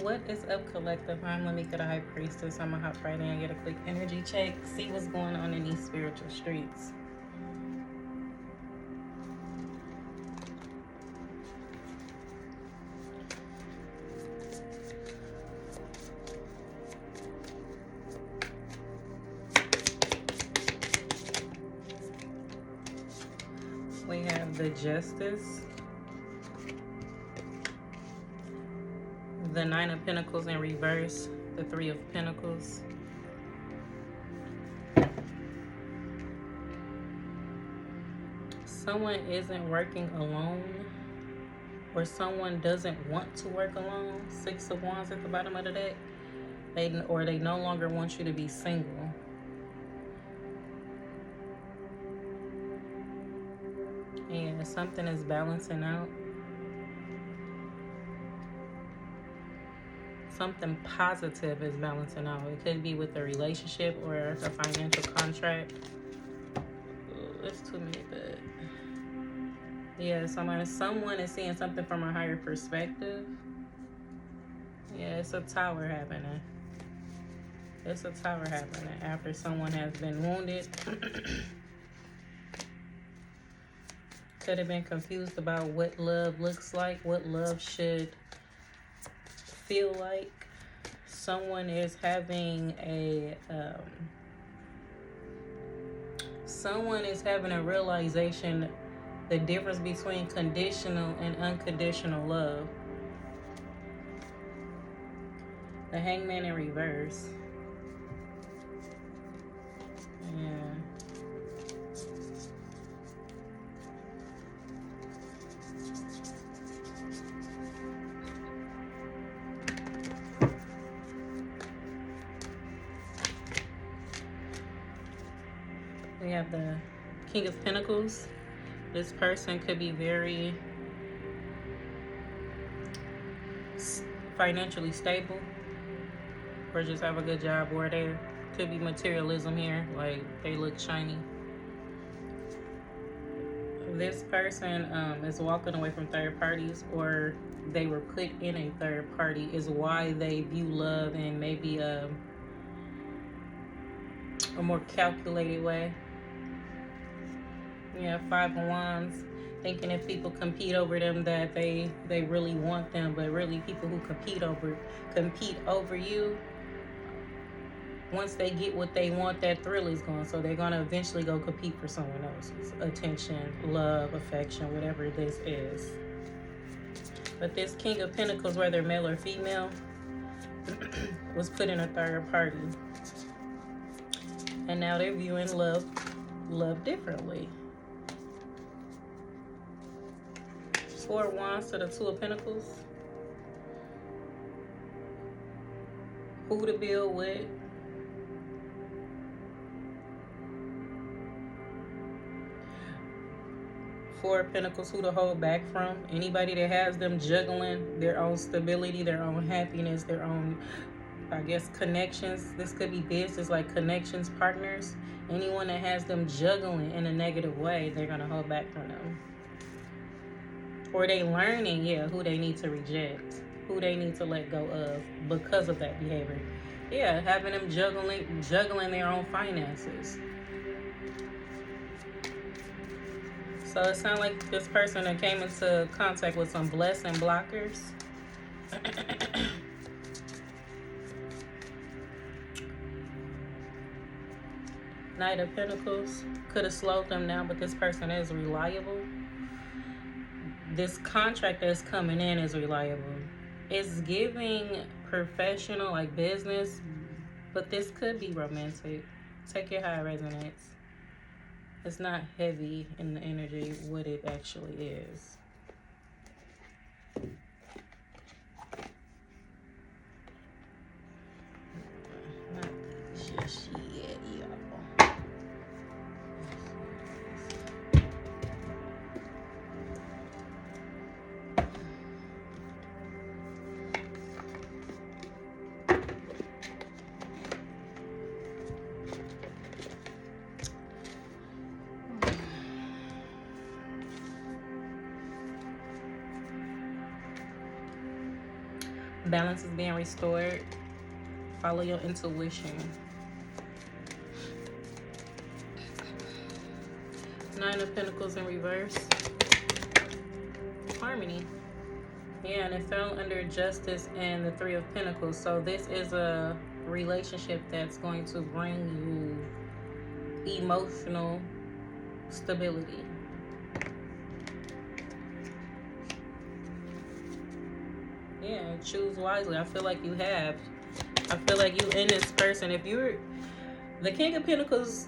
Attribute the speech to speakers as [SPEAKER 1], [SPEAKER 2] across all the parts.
[SPEAKER 1] What is up, collective? I'm C.LaMeaka, the High Priestess. I'm going to hop right in and get a quick energy check, see what's going on in these spiritual streets. We have the Justice, the Nine of Pentacles in reverse, the Three of Pentacles, someone isn't working alone, or someone doesn't want to work alone. Six of Wands at the bottom of the deck. They no longer want you to be single. And something is balancing out. Something positive is balancing out. It could be with a relationship or a financial contract. Ooh, it's too many, but yeah, someone is seeing something from a higher perspective. Yeah, it's a tower happening. It's a tower happening after someone has been wounded. Could have been confused about what love looks like, what love should feel like. Someone is having a realization, the difference between conditional and unconditional love. The Hangman in reverse. Yeah. We have the King of Pentacles. This person could be very financially stable, or just have a good job, or there could be materialism here, like they look shiny. This person is walking away from third parties, or they were put in a third party, is why they view love in maybe a more calculated way. Yeah, Five of Wands, thinking if people compete over them that they really want them, but really people who compete over you, once they get what they want, that thrill is gone. So they're going to eventually go compete for someone else's attention, love, affection, whatever this is. But this King of Pentacles, whether male or female, was put in a third party. And now they're viewing love differently. Four of Wands to the Two of Pentacles. Who to build with. Four of Pentacles, who to hold back from. Anybody that has them juggling their own stability, their own happiness, their own, I guess, connections. This could be business, like connections, partners. Anyone that has them juggling in a negative way, they're going to hold back from them. Or they learning, who they need to reject, who they need to let go of because of that behavior. Yeah, having them juggling their own finances. So it sounds like this person that came into contact with some blessing blockers. Knight of Pentacles could have slowed them down, but this person is reliable. This contract that's coming in is reliable. It's giving professional, like business, but this could be romantic. Take it how it resonates. It's not heavy in the energy what it actually is. Not just yet, y'all. Balance is being restored. Follow your intuition. 9 of Pentacles in reverse. Harmony. Yeah, and it fell under Justice and the 3 of Pentacles. So this is a relationship that's going to bring you emotional stability. Yeah, choose wisely. I feel like you have. I feel like you in this person. If you're the King of Pentacles,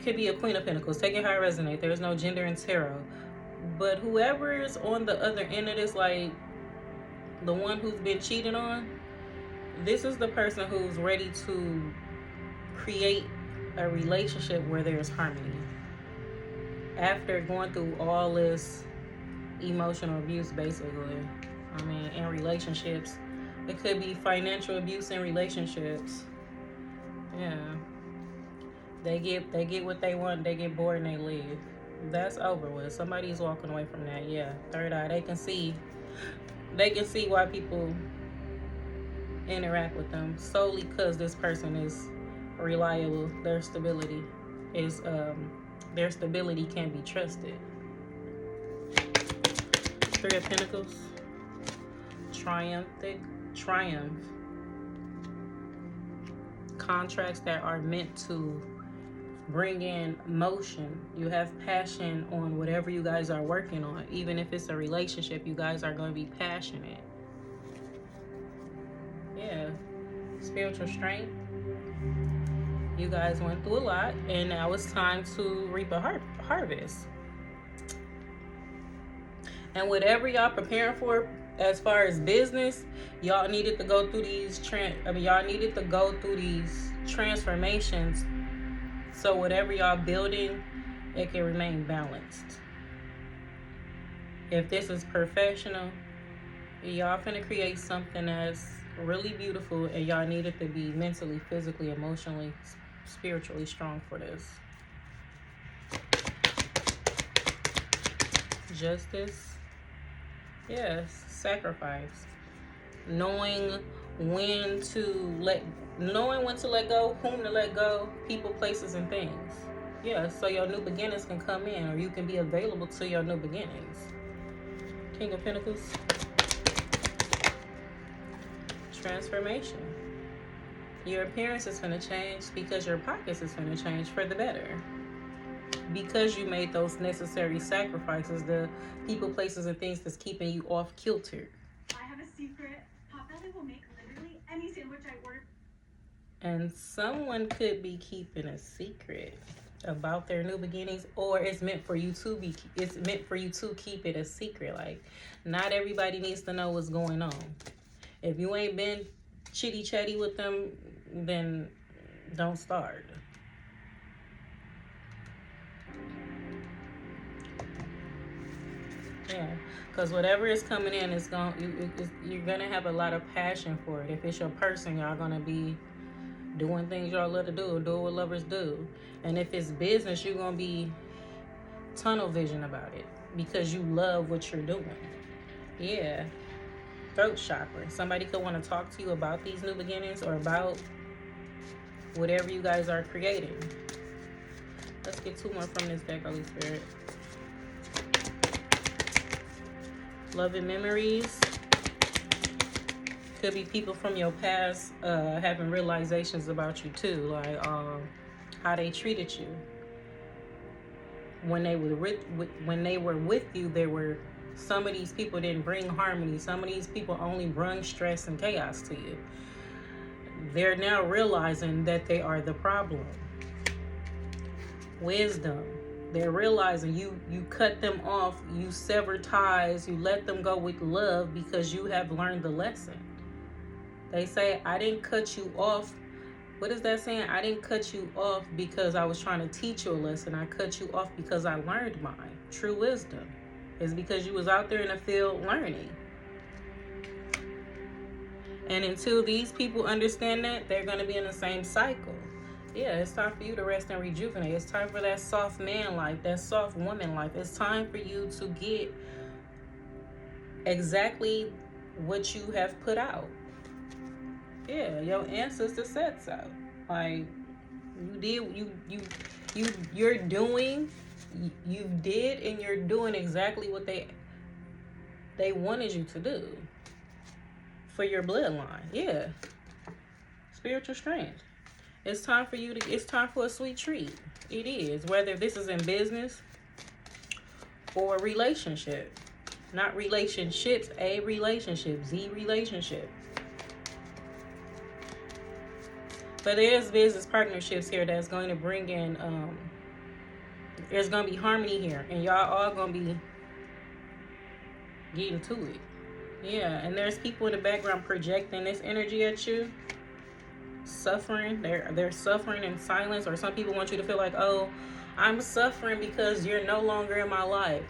[SPEAKER 1] could be a Queen of Pentacles. Take it how it resonates. There's no gender in tarot. But whoever is on the other end of this, like the one who's been cheated on, this is the person who's ready to create a relationship where there's harmony. After going through all this emotional abuse, basically. I mean, in relationships. It could be financial abuse in relationships. Yeah. They get what they want, they get bored and they leave. That's over with. Somebody's walking away from that. Yeah. Third eye. They can see why people interact with them solely because this person is reliable. Their stability can be trusted. 3 of Pentacles. Triumph. Contracts that are meant to bring in motion. You have passion on whatever you guys are working on. Even if it's a relationship, you guys are going to be passionate. Yeah. Spiritual strength. You guys went through a lot, and now it's time to reap a harvest. And whatever y'all preparing for as far as business, y'all needed to go through these transformations. So whatever y'all building, it can remain balanced. If this is professional, y'all finna create something that's really beautiful, and y'all needed to be mentally, physically, emotionally, spiritually strong for this. Justice. Yes, sacrifice. Knowing when to let go, whom to let go, people, places, and things. Yeah, so your new beginnings can come in, or you can be available to your new beginnings. King of Pentacles. Transformation. Your appearance is going to change because your pockets is going to change for the better. Because you made those necessary sacrifices, the people, places, and things that's keeping you off kilter.
[SPEAKER 2] I have a secret. Potbelly will make literally any sandwich I order.
[SPEAKER 1] And someone could be keeping a secret about their new beginnings, or it's meant for you to keep it a secret. Like, not everybody needs to know what's going on. If you ain't been chitty chatty with them, then don't start. Yeah, because whatever is coming in is you're gonna have a lot of passion for it. If it's your person, y'all gonna be doing things y'all love to do what lovers do. And if it's business, you're gonna be tunnel vision about it because you love what you're doing. Yeah. Throat chakra. Somebody could want to talk to you about these new beginnings or about whatever you guys are creating. Let's get 2 more from this deck, Holy Spirit. Love and memories. Could be people from your past having realizations about you too, like how they treated you. When they were with you, some of these people didn't bring harmony. Some of these people only bring stress and chaos to you. They're now realizing that they are the problem. Wisdom. They're realizing you cut them off, you sever ties, you let them go with love because you have learned the lesson. They say, I didn't cut you off. What is that saying? I didn't cut you off because I was trying to teach you a lesson. I cut you off because I learned mine. True wisdom is because you was out there in the field learning. And until these people understand that, they're going to be in the same cycle. Yeah, it's time for you to rest and rejuvenate. It's time for that soft man life, that soft woman life. It's time for you to get exactly what you have put out. Yeah, your ancestor said so. Like, you're doing, you did, and you're doing exactly what they wanted you to do for your bloodline. Yeah, spiritual strength. It's time for you to. It's time for a sweet treat. It is, whether this is in business or a relationship. Not relationships, a relationship, the relationship. But there's business partnerships here that's going to bring in, there's going to be harmony here. And y'all all going to be getting to it. Yeah, and there's people in the background projecting this energy at you. Suffering. They're suffering in silence. Or some people want you to feel like, oh, I'm suffering because you're no longer in my life.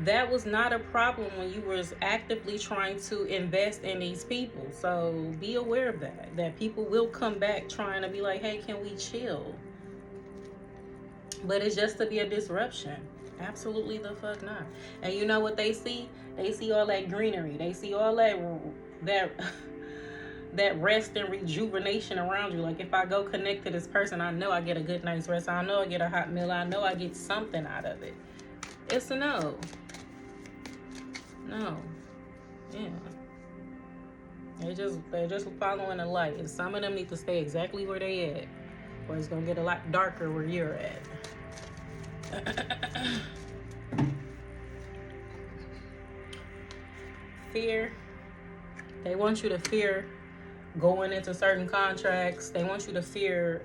[SPEAKER 1] That was not a problem when you was actively trying to invest in these people. So be aware of that people will come back trying to be like, hey, can we chill? But it's just to be a disruption. Absolutely the fuck not. And you know what they see? They see all that greenery. They see all that rest and rejuvenation around you. Like, if I go connect to this person, I know I get a good night's rest. I know I get a hot meal. I know I get something out of it. It's a no. No. Yeah. They're just following the light. And some of them need to stay exactly where they at. Or it's gonna get a lot darker where you're at. Fear. They want you to fear going into certain contracts. They want you to fear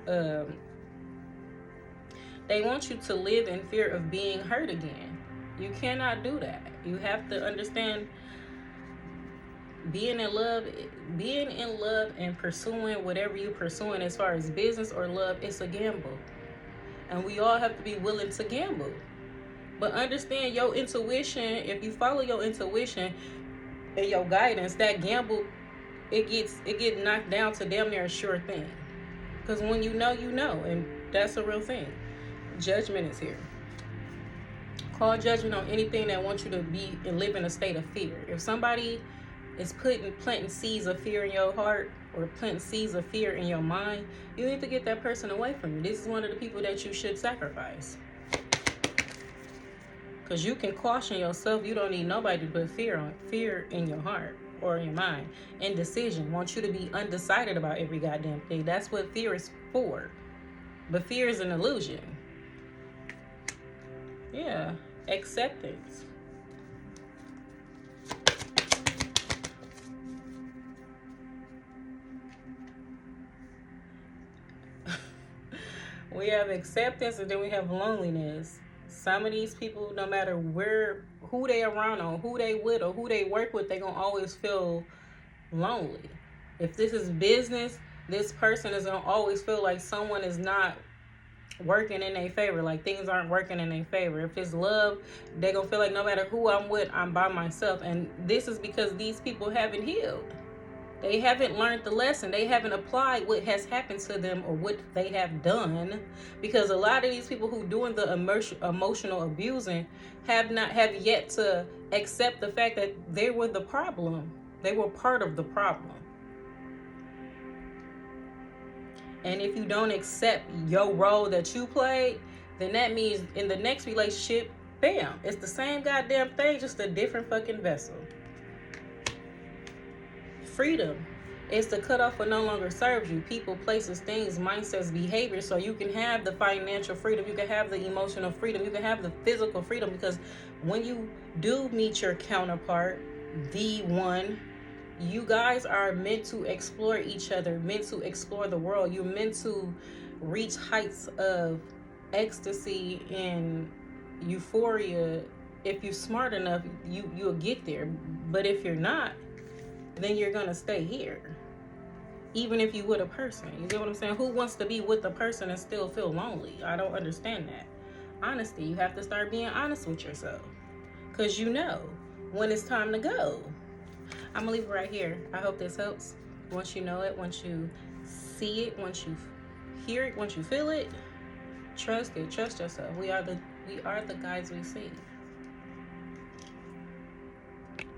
[SPEAKER 1] they want you to live in fear of being hurt again. You cannot do that. You have to understand, being in love and pursuing whatever you're pursuing as far as business or love, it's a gamble. And we all have to be willing to gamble. But understand your intuition. If you follow your intuition and your guidance, that gamble, it gets knocked down to damn near a sure thing. Because when you know, and that's a real thing. Judgment is here. Call judgment on anything that wants you to be and live in a state of fear. If somebody is planting seeds of fear in your heart or planting seeds of fear in your mind, you need to get that person away from you. This is one of the people that you should sacrifice. Because you can caution yourself. You don't need nobody to put fear in your heart or in your mind. Indecision. Want you to be undecided about every goddamn thing. That's what fear is for. But fear is an illusion. Yeah. Acceptance. We have acceptance, and then we have loneliness. Some of these people, no matter who they around or who they with or who they work with, they gonna always feel lonely. If this is business, this person is gonna always feel like someone is not working in their favor, like things aren't working in their favor. If it's love, they gonna feel like no matter who I'm with, I'm by myself. And this is because these people haven't healed. They haven't learned the lesson. They haven't applied what has happened to them or what they have done. Because a lot of these people who doing the emotional abusing have yet to accept the fact that they were the problem. They were part of the problem. And if you don't accept your role that you played, then that means in the next relationship, bam, it's the same goddamn thing, just a different fucking vessel. Freedom is to cut off what no longer serves you. People, places, things, mindsets, behavior. So you can have the financial freedom, you can have the emotional freedom, you can have the physical freedom. Because when you do meet your counterpart, the one, you guys are meant to explore each other, meant to explore the world. You're meant to reach heights of ecstasy and euphoria. If you're smart enough, you'll get there. But if you're not, then you're gonna stay here. Even if you with a person. You get what I'm saying? Who wants to be with a person and still feel lonely? I don't understand that. Honesty. You have to start being honest with yourself. Because you know when it's time to go. I'm gonna leave it right here. I hope this helps. Once you know it, once you see it, once you hear it, once you feel it, trust it. Trust yourself. We are the guides we see.